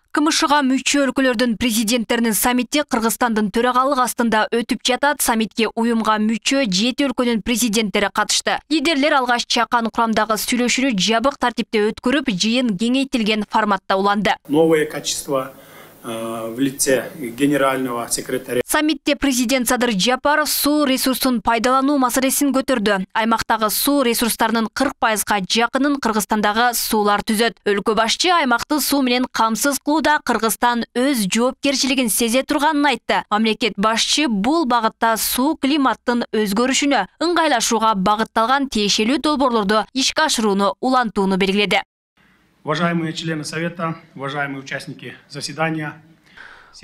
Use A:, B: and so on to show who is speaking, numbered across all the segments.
A: КМШга мүчө өлкөлөрдүн президенттеринин саммити Кыргызстандын төрагалык астында өтүп жатат. Саммитке уюмга мүчө 7 өлкөнүн президенттери катышты. Лидерлер алгаш чакан курамдагы сүйлөшүүнү жабык тартипте өткөрүп, жыйын кеңейтилген форматта уланды.
B: Новое качество в лице генерального секретаря.
A: Саммитте президент Садыр Жапаров суу ресурсун пайдалануу маселесин көтөрдү. Аймактагы суу ресурстарынын 40%га жакынын Кыргызстандагы суулар түзөт. Өлкө башчы аймакты суу менен камсыз кылууда Кыргызстан өз жоопкерчилигин сезе турганын айтты. Мамлекет башчы бул багытта суу климаттын өзгөрүшүнө ыңгайлашууга багытталган тиешелүү долбоорлорду ишке ашырууну улантууну белгиледи.
B: Уважаемые члены Совета, уважаемые участники заседания.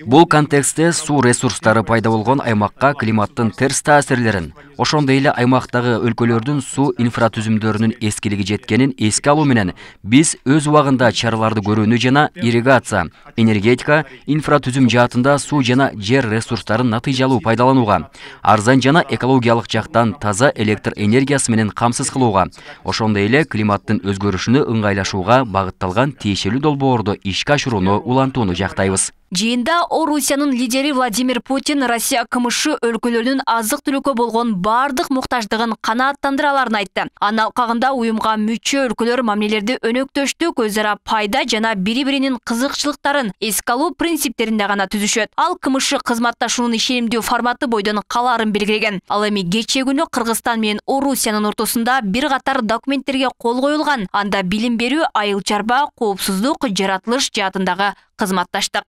C: Бул контекстте суу ресурстары пайда болгон аймакка климаттын терс таасирлерин, ошондой эле аймактагы өлкөлөрдүн суу инфратүзүмдөрүнүн эскилиги жеткенин эске алуу менен биз өз убагында чараларды көрүүнү жана ирригация, энергетика, инфратүзүм жаатында суу жана жер ресурстарын натыйжалуу пайдаланууга, арзан жана экологиялык жактан таза электр энергиясы менен камсыз кылууга, ошондой эле климаттын өзгөрүшүнө ыңгайлашууга багытталган тиешелүү долбоорду ишке ашырууну улантууну жактайбыз.
A: Жыйында Орусиянын лидери Владимир Путин Россия КМШ өлкөлөрүнүн азык-түлүккө болгон бардык муктаждыгын канааттандыра аларын айтты. Анын алкагында уюмга мүчө өлкөлөр мамилелерди өнөктөштүк, өзара пайда жана бири-биринин кызыкчылыктарын эске алуу принциптеринде гана түзүшөт. Ал КМШ кызматташуунун ишенимдүү форматы бойдон калаарын белгилеген. Ал эми кечээ күнү Кыргызстан менен Орусиянын ортосунда бир катар документтерге кол коюлган. Анда билим берүү, айыл чарба, коопсуздук, жаратылыш жаатындагы кызматташтык.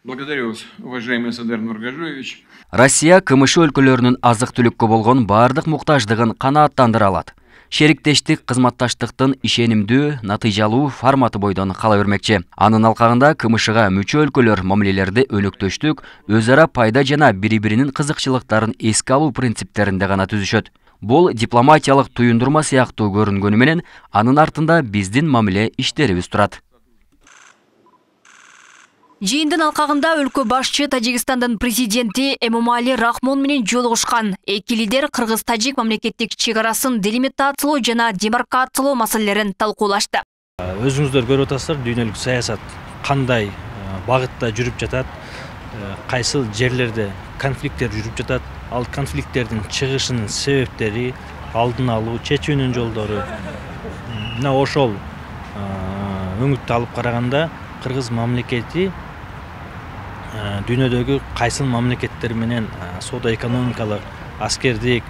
D: Благодарю вас, уважаемый Садыр Нургажоевич.
C: Россия КМШ өлкөлөрүнүн азык-түлүккө болгон бардык муктаждыгын канааттандыра алат. Шериктештик кызматташтыктын ишенимдүү, натыйжалуу форматы бойдон кала бермекчи. Анын алкагында КМШга мүчө өлкөлөр мамилелерди өнөктөштүк, өзара пайда жана бири-биринин кызыкчылыктарын эске алуу принциптеринде гана түзүшөт. Бул дипломатиялык туюндурма сыяктуу көрүнгөнү менен анын артында биздин мамиле иштерибиз турат.
A: Жыйындын алкагында өлкө башчы Тажикстандын президенти Эмомали Рахмон менен жолугушкан. Эки лидер кыргыз-тажик мамлекеттик чек арасын делимитациялоо жана демаркациялоо маселелерин талкуулашты.
E: Өзүңүздөр көрүп атасыздар, дүйнөлүк саясат кандай багытта жүрүп жатат, кайсыл жерлерде конфликттер жүрүп жатат, ал конфликттердин чыгышынын себептери, алдын алуу, чечүүнүн жолдору. Мына ошол өңүттү алып караганда Кыргыз мамлекети дүйнөдөгү кайсыл мамлекеттер менен соода-экономикалык, аскердик,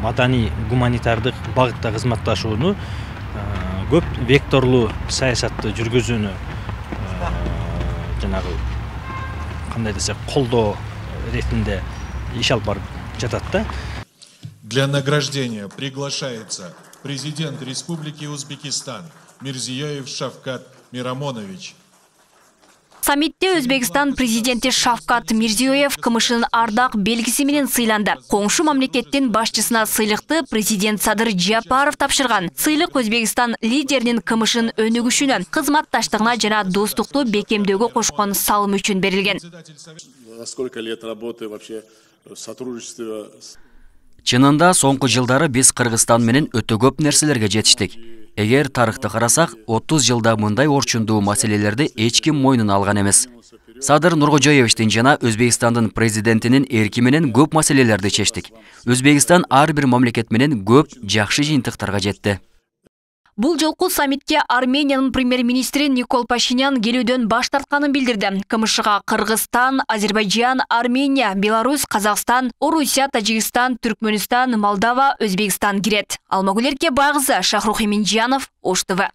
E: маданий, гуманитардык багытта кызматташууну, көп векторлуу саясатты жүргүзүүнү жанагы кандай десек колдоо ретинде иш алып барып жатат да.
F: Для награждения приглашается президент Республики Узбекистан Мирзиёев Шавкат Мирамонович.
A: Саммитте Өзбекстан президенти Шавкат Мирзиёев КМШнын ардак белгиси менен сыйланды. Коңшу мамлекеттин башчысына сыйлыкты президент Садыр Жапаров тапшырган. Сыйлык Өзбекстан лидеринин КМШнын өнүгүшүнө, кызматташтыгына жана достукту бекемдөөгө кошкон салымы үчүн берилген.
G: Сколько лет работы вообще в сотрудничестве?
C: Чынында соңку жылдары биз Кыргызстан менен өтө көп нерселерге жетиштик. Эгер тарыхты карасак, 30 жылда мындай орчундуу маселелерди эч ким мойнуна алган эмес. Садыр Нургожоевичтин жана Өзбекстандын президентинин эрки менен көп маселелерди чечтик. Өзбекстан ар бир мамлекет менен көп жакшы жыйынтыктарга жетти.
A: Бул жолку саммитке Армениянын премьер-министри Никол Пашинян келүүдөн баш тартканын билдирди. КМШга Кыргызстан, Азербайджан, Армения, Беларусь, Казакстан, Орусия, Тажикстан, Түркмөнстан, Молдова, Өзбекстан кирет. Алмагүл Эркебайкызы, Шахрух Эминжанов, Ош ТВ.